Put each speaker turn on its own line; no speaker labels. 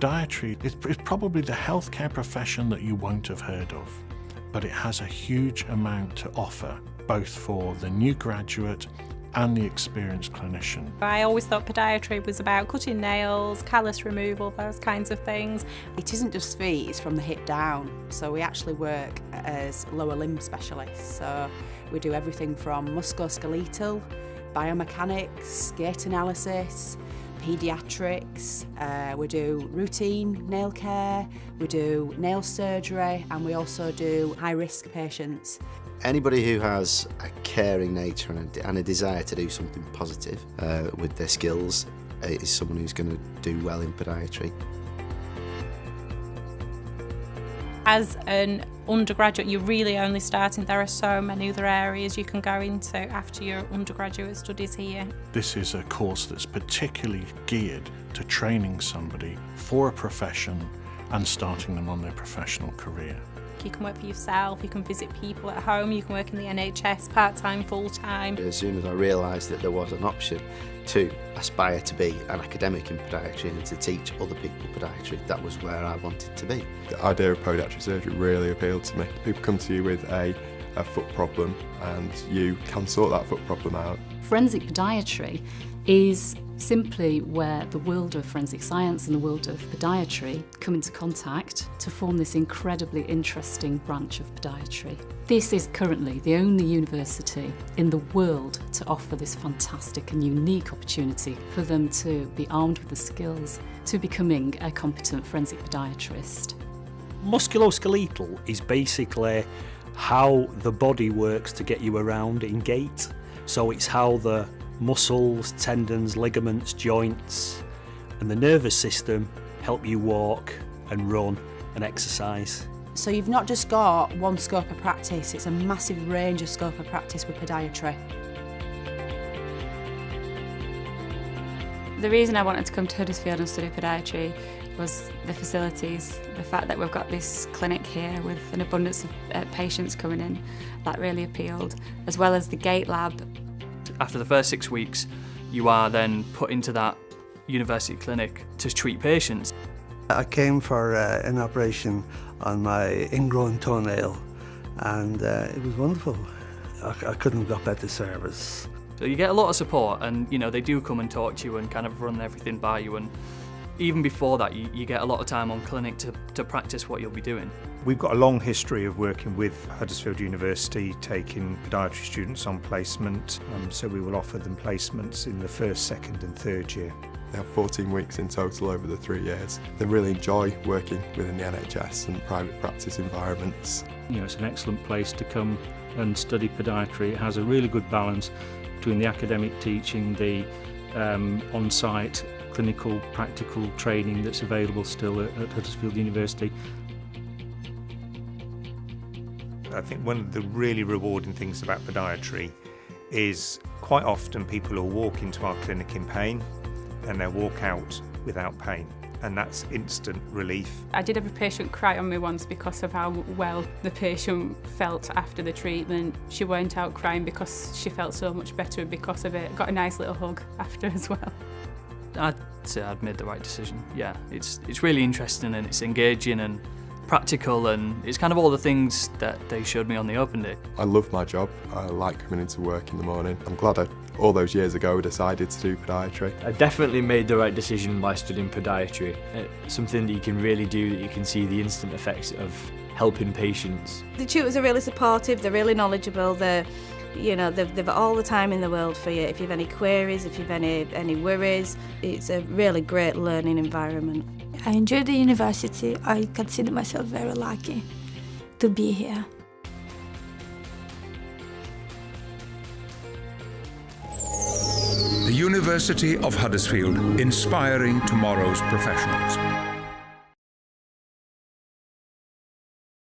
Podiatry is probably the healthcare profession that you won't have heard of, but it has a huge amount to offer, both for the new graduate and the experienced clinician.
I always thought podiatry was about cutting nails, callus removal, those kinds of things.
It isn't just feet, it's from the hip down. So we actually work as lower limb specialists. So we do everything from musculoskeletal, biomechanics, gait analysis, paediatrics, we do routine nail care, we do nail surgery, and we also do high-risk patients.
Anybody who has a caring nature and a desire to do something positive with their skills is someone who's going to do well in podiatry.
As an undergraduate, you're really only starting. There are so many other areas you can go into after your undergraduate studies here.
This is a course that's particularly geared to training somebody for a profession and starting them on their professional career.
You can work for yourself, you can visit people at home, you can work in the NHS part-time, full-time.
As soon as I realised that there was an option to aspire to be an academic in podiatry and to teach other people podiatry, that was where I wanted to be.
The idea of podiatry surgery really appealed to me. People come to you with a foot problem and you can sort that foot problem out.
Forensic podiatry is simply where the world of forensic science and the world of podiatry come into contact to form this incredibly interesting branch of podiatry. This is currently the only university in the world to offer this fantastic and unique opportunity for them to be armed with the skills to becoming a competent forensic podiatrist.
Musculoskeletal is basically how the body works to get you around in gait. So it's how the muscles, tendons, ligaments, joints and the nervous system help you walk and run and exercise.
So you've not just got one scope of practice, it's a massive range of scope of practice with podiatry.
The reason I wanted to come to Huddersfield and study podiatry was the facilities, the fact that we've got this clinic here with an abundance of patients coming in, that really appealed, as well as the gait lab.
After the first 6 weeks, you are then put into that university clinic to treat patients.
I came for an operation on my ingrown toenail and it was wonderful. I couldn't have got better service.
So you get a lot of support and they do come and talk to you and kind of run everything by you, and even before that you get a lot of time on clinic to practice what you'll be doing.
We've got a long history of working with Huddersfield University, taking podiatry students on placement, so we will offer them placements in the first, second and third year.
They have 14 weeks in total over the 3 years. They really enjoy working within the NHS and private practice environments.
It's an excellent place to come and study podiatry. It has a really good balance between the academic teaching, the on-site clinical, practical training that's available still at Huddersfield University.
I think one of the really rewarding things about podiatry is quite often people will walk into our clinic in pain and they'll walk out without pain, and that's instant relief.
I did have a patient cry on me once because of how well the patient felt after the treatment. She went out crying because she felt so much better because of it. Got a nice little hug after as well.
I'd say I'd made the right decision. Yeah, it's really interesting and it's engaging and practical, and it's kind of all the things that they showed me on the open day.
I love my job. I like coming into work in the morning. I'm glad all those years ago decided to do podiatry.
I definitely made the right decision by studying podiatry. It's something that you can really do, that you can see the instant effects of helping patients.
The tutors are really supportive, they're really knowledgeable, they've got all the time in the world for you. If you've any queries, if you've any worries, it's a really great learning environment.
I enjoy the university. I consider myself very lucky to be here.
The University of Huddersfield, inspiring tomorrow's professionals.